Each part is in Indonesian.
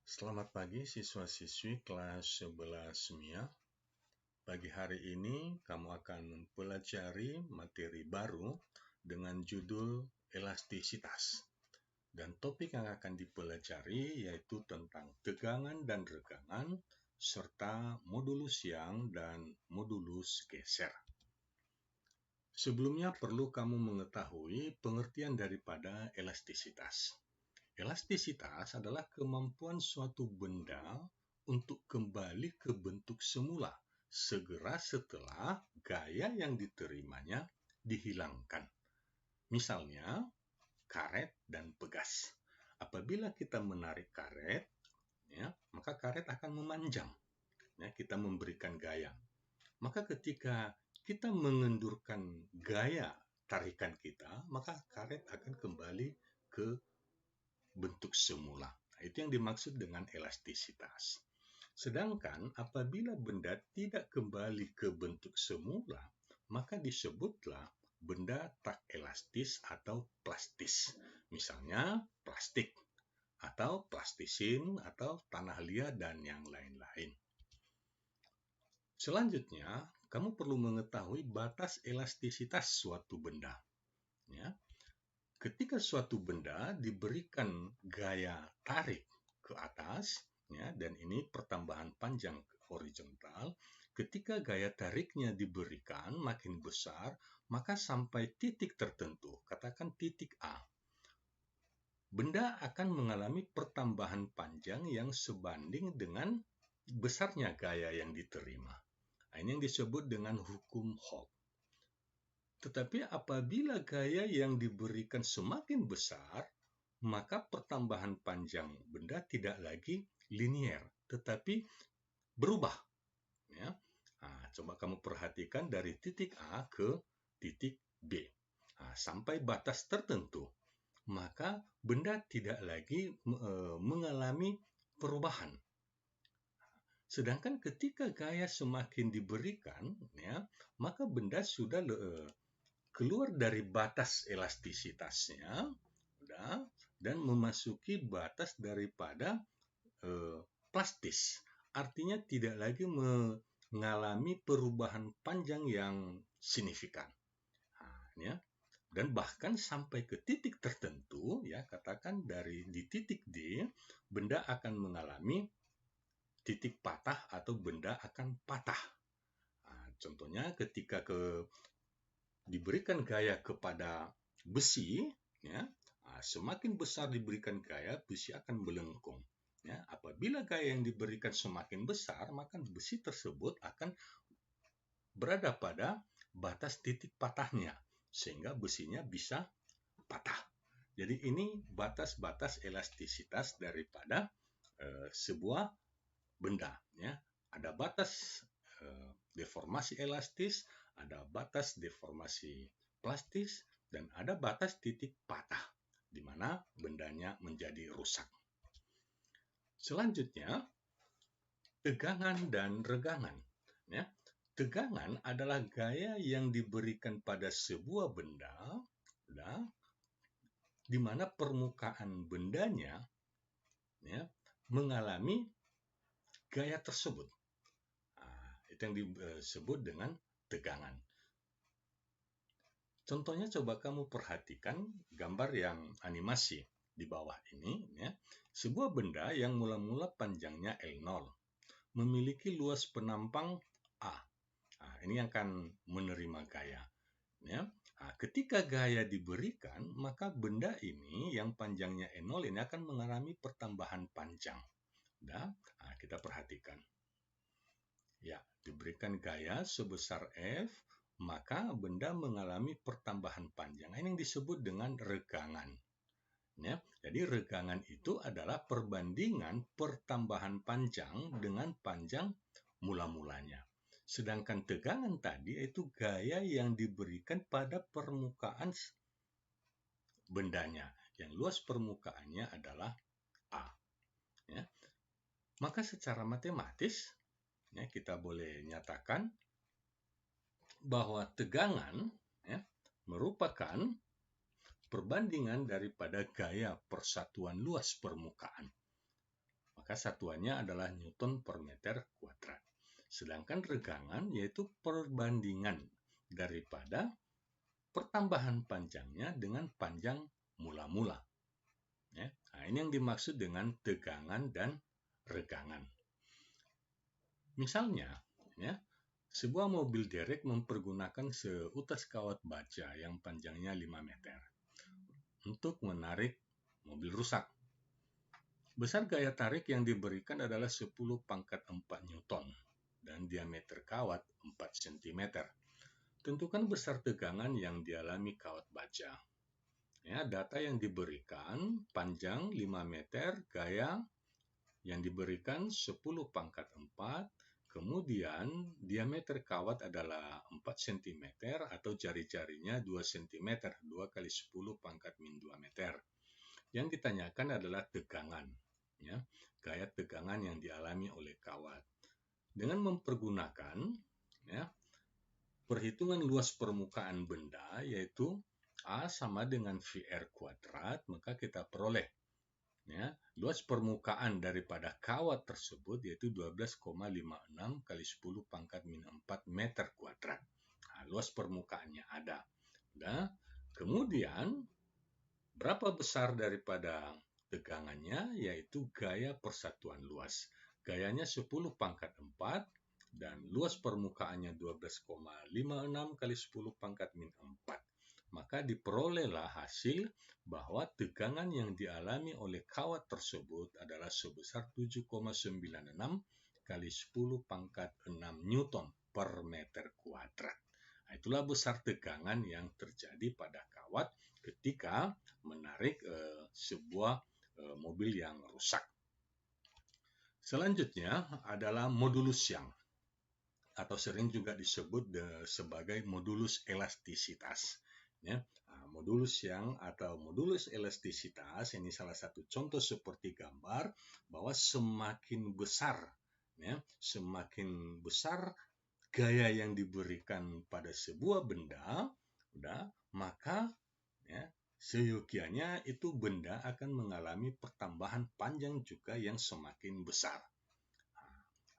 Selamat pagi siswa-siswi kelas 11 MIA. Pagi hari ini kamu akan mempelajari materi baru dengan judul elastisitas. Dan topik yang akan dipelajari yaitu tentang tegangan dan regangan, serta modulus yang dan modulus geser. Sebelumnya perlu kamu mengetahui pengertian daripada elastisitas. Elastisitas adalah kemampuan suatu benda untuk kembali ke bentuk semula segera setelah gaya yang diterimanya dihilangkan. Misalnya, karet dan pegas. Apabila kita menarik karet, maka karet akan memanjang. Kita memberikan gaya. Maka ketika kita mengendurkan gaya tarikan kita, maka karet akan kembali ke bentuk semula. Itu yang dimaksud dengan elastisitas. Sedangkan apabila benda tidak kembali ke bentuk semula, maka disebutlah benda tak elastis atau plastis. Misalnya plastik, atau plastisin, atau tanah liat, dan yang lain-lain. Selanjutnya, kamu perlu mengetahui batas elastisitas suatu benda. Ketika suatu benda diberikan gaya tarik ke atas, dan ini pertambahan panjang horizontal, ketika gaya tariknya diberikan makin besar, maka sampai titik tertentu, katakan titik A, benda akan mengalami pertambahan panjang yang sebanding dengan besarnya gaya yang diterima. Ini yang disebut dengan hukum Hooke. Tetapi apabila gaya yang diberikan semakin besar, maka pertambahan panjang benda tidak lagi linier, tetapi berubah. Coba kamu perhatikan dari titik A ke titik B. Sampai batas tertentu, maka benda tidak lagi mengalami perubahan. Sedangkan ketika gaya semakin diberikan, maka benda sudah keluar dari batas elastisitasnya dan memasuki batas daripada plastis. Artinya tidak lagi mengalami perubahan panjang yang signifikan. Dan bahkan sampai ke titik tertentu, katakan di titik D, benda akan mengalami titik patah atau benda akan patah. Contohnya ketika diberikan gaya kepada besi, semakin besar diberikan gaya, besi akan melengkung. Apabila gaya yang diberikan semakin besar, maka besi tersebut akan berada pada batas titik patahnya, sehingga besinya bisa patah. Jadi ini batas-batas elastisitas daripada sebuah benda. Ada batas deformasi elastis, ada batas deformasi plastis, dan ada batas titik patah, di mana bendanya menjadi rusak. Selanjutnya, tegangan dan regangan. Tegangan adalah gaya yang diberikan pada sebuah benda, di mana permukaan bendanya mengalami gaya tersebut. Itu yang disebut dengan tegangan. Contohnya coba kamu perhatikan gambar yang animasi di bawah ini. Sebuah benda yang mula-mula panjangnya L0 memiliki luas penampang A. Ini yang akan menerima gaya. Ketika gaya diberikan, maka benda ini yang panjangnya N0 ini akan mengalami pertambahan panjang. Kita perhatikan. Diberikan gaya sebesar F, maka benda mengalami pertambahan panjang. Ini yang disebut dengan regangan. Jadi regangan itu adalah perbandingan pertambahan panjang dengan panjang mula-mulanya. Sedangkan tegangan tadi itu gaya yang diberikan pada permukaan bendanya, yang luas permukaannya adalah A. Maka secara matematis, kita boleh nyatakan bahwa tegangan merupakan perbandingan daripada gaya persatuan luas permukaan. Maka maka satuannya adalah Newton per meter kuadrat. Sedangkan regangan yaitu perbandingan daripada pertambahan panjangnya dengan panjang mula-mula. Ya. Nah, ini yang dimaksud dengan tegangan dan regangan. Misalnya, ya, sebuah mobil derek mempergunakan seutas kawat baja yang panjangnya 5 meter untuk menarik mobil rusak. Besar gaya tarik yang diberikan adalah 10 pangkat 4 Newton dan diameter kawat 4 cm. Tentukan besar tegangan yang dialami kawat baja. Ya, data yang diberikan panjang 5 meter, gaya yang diberikan 10 pangkat 4, kemudian diameter kawat adalah 4 cm atau jari-jarinya 2 cm, 2 kali 10 pangkat min 2 meter. Yang ditanyakan adalah tegangan, ya, gaya tegangan yang dialami oleh kawat. Dengan mempergunakan, ya, perhitungan luas permukaan benda, yaitu A sama dengan VR kuadrat, maka kita peroleh, ya, luas permukaan daripada kawat tersebut yaitu 12,56 kali 10 pangkat min 4 meter kuadrat. Nah, luas permukaannya ada. Nah, kemudian berapa besar daripada tegangannya, yaitu gaya persatuan luas. Gayanya 10 pangkat 4 dan luas permukaannya 12,56 kali 10 pangkat min 4. Maka diperolehlah hasil bahwa tegangan yang dialami oleh kawat tersebut adalah sebesar 7,96 kali 10 pangkat 6 Newton per meter kuadrat. Nah, itulah besar tegangan yang terjadi pada kawat ketika menarik sebuah mobil yang rusak. Selanjutnya adalah modulus Young, atau sering juga disebut sebagai modulus elastisitas. Ya, modulus Young atau modulus elastisitas ini salah satu contoh seperti gambar bahwa semakin besar gaya yang diberikan pada sebuah benda, maka, ya, seyogianya itu benda akan mengalami pertambahan panjang juga yang semakin besar.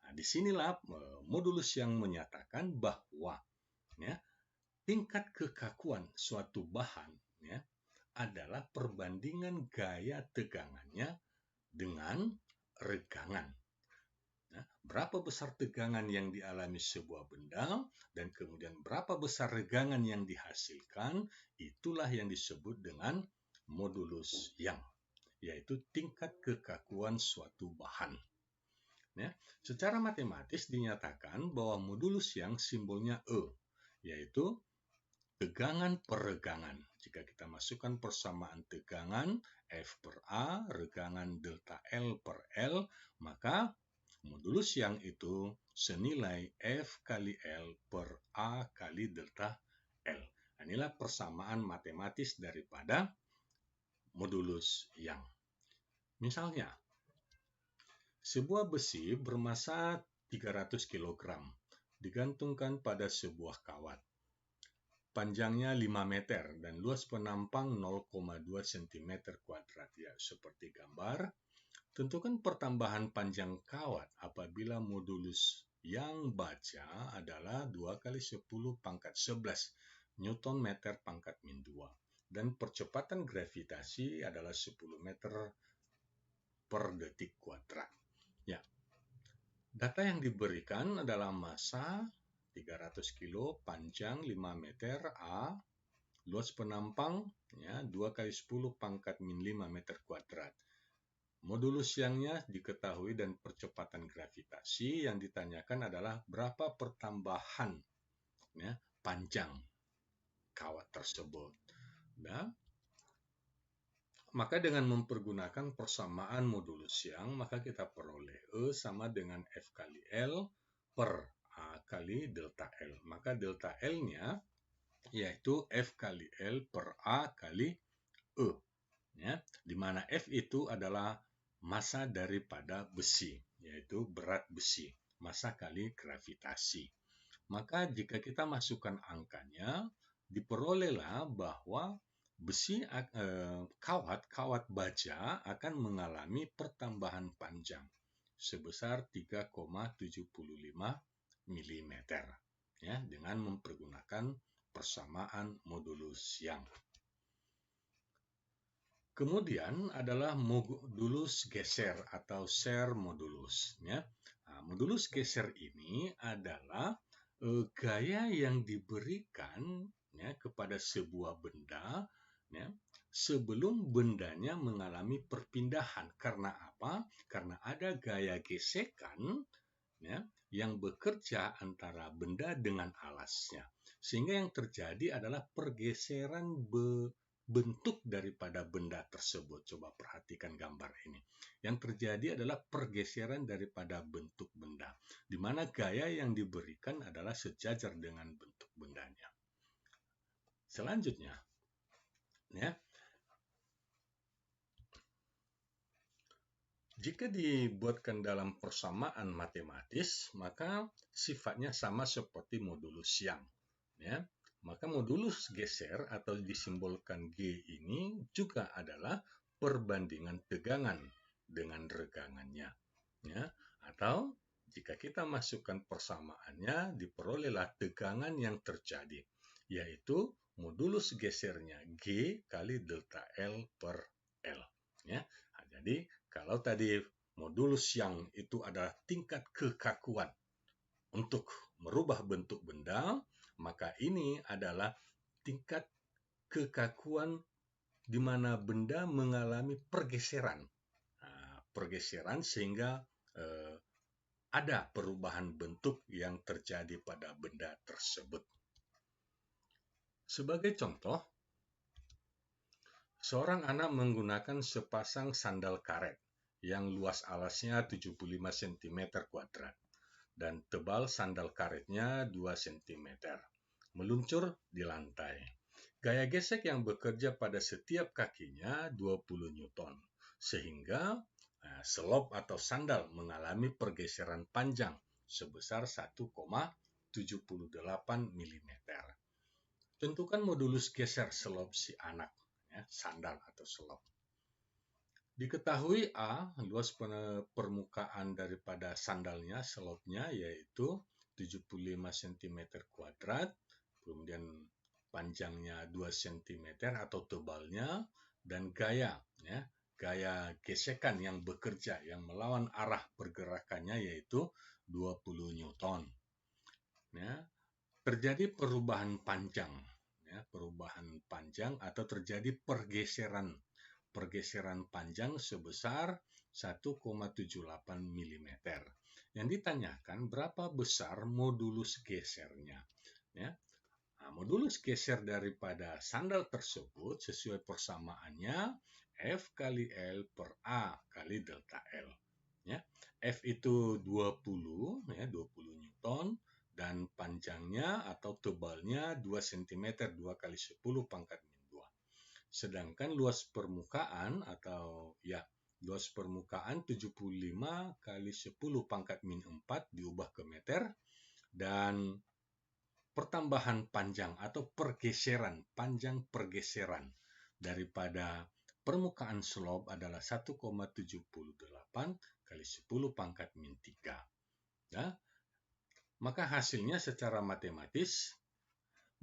Nah, disinilah modulus yang menyatakan bahwa, ya, tingkat kekakuan suatu bahan, ya, adalah perbandingan gaya tegangannya dengan regangan. Nah, berapa besar tegangan yang dialami sebuah benda dan kemudian berapa besar regangan yang dihasilkan, itulah yang disebut dengan modulus Young, yaitu tingkat kekakuan suatu bahan. Ya, secara matematis dinyatakan bahwa modulus Young simbolnya E, yaitu tegangan per regangan. Jika kita masukkan persamaan tegangan F per A, regangan delta L per L, maka modulus Young itu senilai F kali L per A kali delta L. Inilah persamaan matematis daripada modulus Young. Misalnya, sebuah besi bermasa 300 kg digantungkan pada sebuah kawat. Panjangnya 5 meter dan luas penampang 0,2 cm kuadrat, ya, seperti gambar. Tentukan pertambahan panjang kawat apabila modulus yang baja adalah 2 kali 10 pangkat 11 Newton meter pangkat min 2 dan percepatan gravitasi adalah 10 meter per detik kuadrat. Ya. Data yang diberikan adalah massa 300 kilo, panjang 5 meter A, luas penampang, ya, 2 kali 10 pangkat min 5 meter kuadrat. Modulus Young-nya diketahui dan percepatan gravitasi yang ditanyakan adalah berapa pertambahan, ya, panjang kawat tersebut. Nah, maka dengan mempergunakan persamaan modulus Young, maka kita peroleh E sama dengan F kali L per A kali delta L. Maka delta L-nya yaitu F kali L per A kali E. Ya, di mana F itu adalah massa daripada besi, yaitu berat besi, massa kali gravitasi. Maka jika kita masukkan angkanya, diperolehlah bahwa besi kawat baja akan mengalami pertambahan panjang sebesar 3,75 mm ya, dengan mempergunakan persamaan modulus Young. Kemudian adalah modulus geser atau share modulus ya. Nah, modulus geser ini adalah gaya yang diberikan ya kepada sebuah benda ya sebelum bendanya mengalami perpindahan. Karena apa? Karena ada gaya gesekan ya yang bekerja antara benda dengan alasnya. Sehingga yang terjadi adalah pergeseran bentuk daripada benda tersebut. Coba perhatikan gambar ini. Yang terjadi adalah pergeseran daripada bentuk benda, di mana gaya yang diberikan adalah sejajar dengan bentuk bendanya. Selanjutnya, ya, jika dibuatkan dalam persamaan matematis, maka sifatnya sama seperti modulus Young. Ya. Maka modulus geser atau disimbolkan G ini juga adalah perbandingan tegangan dengan regangannya. Ya. Atau jika kita masukkan persamaannya, diperolehlah tegangan yang terjadi, yaitu modulus gesernya G kali delta L per L. Ya. Nah, jadi kalau tadi modulus Young itu adalah tingkat kekakuan untuk merubah bentuk benda, maka ini adalah tingkat kekakuan di mana benda mengalami pergeseran. Nah, pergeseran sehingga ada perubahan bentuk yang terjadi pada benda tersebut. Sebagai contoh, seorang anak menggunakan sepasang sandal karet yang luas alasnya 75 cm kuadrat dan tebal sandal karetnya 2 cm. Meluncur di lantai. Gaya gesek yang bekerja pada setiap kakinya 20 Newton, sehingga selop atau sandal mengalami pergeseran panjang sebesar 1,78 mm. Tentukan modulus geser selop si anak, ya, sandal atau selop. Diketahui A, luas permukaan daripada sandalnya, selopnya, yaitu 75 cm kuadrat, kemudian panjangnya 2 cm atau tebalnya, dan gaya, ya, gaya gesekan yang bekerja, yang melawan arah pergerakannya, yaitu 20 Newton. Ya, terjadi perubahan panjang, ya, perubahan panjang atau terjadi pergeseran panjang sebesar 1,78 mm. Yang ditanyakan berapa besar modulus gesernya. Ya. Nah, modulus geser daripada sandal tersebut sesuai persamaannya F kali L per A kali delta L. Ya. F itu 20, ya, 20 Newton. Dan panjangnya atau tebalnya 2 cm, 2 kali 10 pangkat min 2. Sedangkan luas permukaan atau ya luas permukaan 75 kali 10 pangkat min 4 diubah ke meter, dan pertambahan panjang atau pergeseran, panjang pergeseran daripada permukaan selop adalah 1,78 kali 10 pangkat min 3. Ya. Maka hasilnya secara matematis,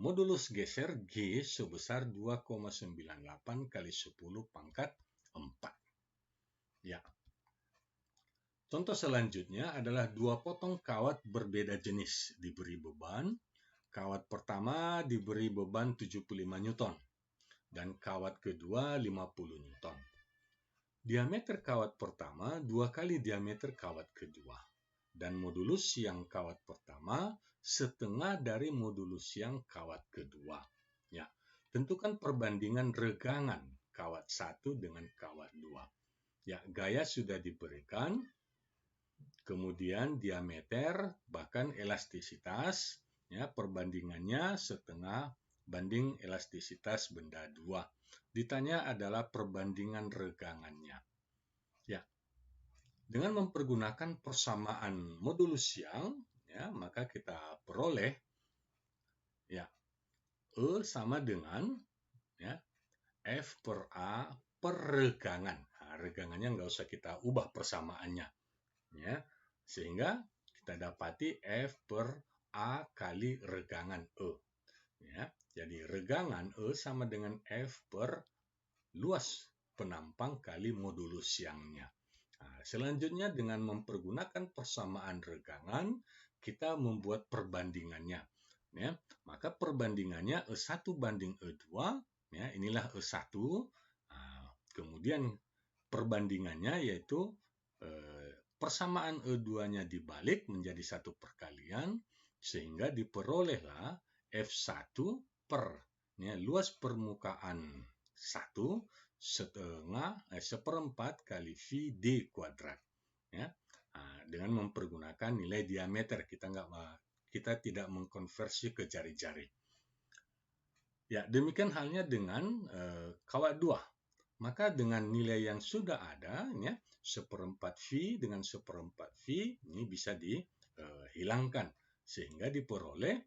modulus geser G sebesar 2,98 kali 10 pangkat 4. Ya. Contoh selanjutnya adalah dua potong kawat berbeda jenis diberi beban. Kawat pertama diberi beban 75 Newton dan kawat kedua 50 Newton. Diameter kawat pertama 2 kali diameter kawat kedua. Dan modulus yang kawat pertama setengah dari modulus yang kawat kedua. Ya, tentukan perbandingan regangan kawat 1 dengan kawat 2. Ya, gaya sudah diberikan, kemudian diameter bahkan elastisitas, ya, perbandingannya setengah banding elastisitas benda 2. Ditanya adalah perbandingan regangannya. Ya. Dengan mempergunakan persamaan modulus Young, ya, maka kita peroleh ya E sama dengan ya F per A per regangan. Nah, regangannya nggak usah kita ubah persamaannya. Ya, sehingga kita dapati F per A kali regangan E. Ya, jadi regangan E sama dengan F per luas penampang kali modulus siangnya. Nah, selanjutnya dengan mempergunakan persamaan regangan, kita membuat perbandingannya. Ya, maka perbandingannya E1 banding E2, ya, inilah E1. Nah, kemudian perbandingannya yaitu persamaan E2-nya dibalik menjadi satu perkalian, sehingga diperolehlah F1 per luas permukaan 1 seperempat kali V D kuadrat. Ya. Dengan mempergunakan nilai diameter, kita tidak mengkonversi ke jari-jari. Ya, demikian halnya dengan kawat 2. Maka dengan nilai yang sudah ada, ya, seperempat V dengan seperempat V ini bisa dihilangkan, sehingga diperoleh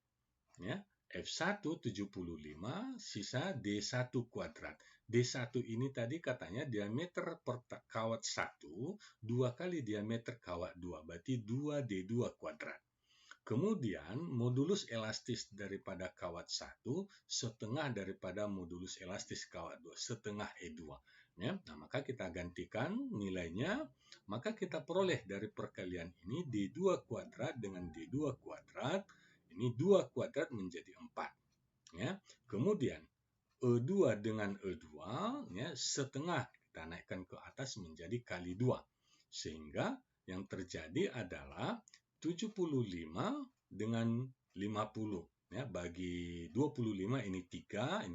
ya, F1 75 sisa D1 kuadrat. D1 ini tadi katanya diameter per kawat 1 2 kali diameter kawat 2, berarti 2D2 kuadrat. Kemudian modulus elastis daripada kawat 1 setengah daripada modulus elastis kawat 2, setengah E2. Ya, nah, maka kita gantikan nilainya, maka kita peroleh dari perkalian ini D2 kuadrat dengan D2 kuadrat, ini 2 kuadrat menjadi 4. Ya. Kemudian E2 dengan E2, ya, setengah kita naikkan ke atas menjadi kali 2. Sehingga yang terjadi adalah 75 dengan 50. Ya, bagi 25 ini 3,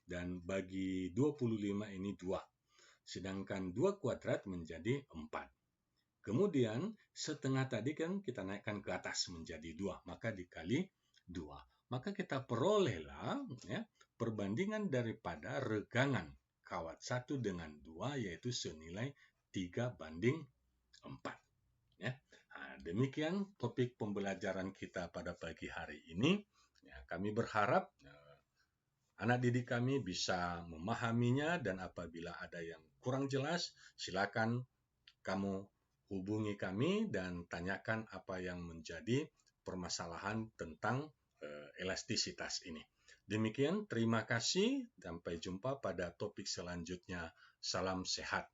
dan bagi 25 ini 2. Sedangkan 2 kuadrat menjadi 4. Kemudian setengah tadi kan kita naikkan ke atas menjadi 2, maka dikali 2. Maka kita perolehlah ya, perbandingan daripada regangan kawat 1 dengan 2 yaitu senilai 3 banding 4. Ya. Nah, demikian topik pembelajaran kita pada pagi hari ini. Ya, kami berharap anak didik kami bisa memahaminya, dan apabila ada yang kurang jelas, silakan kamu hubungi kami dan tanyakan apa yang menjadi permasalahan tentang elastisitas ini. Demikian, terima kasih. Sampai jumpa pada topik selanjutnya. Salam sehat.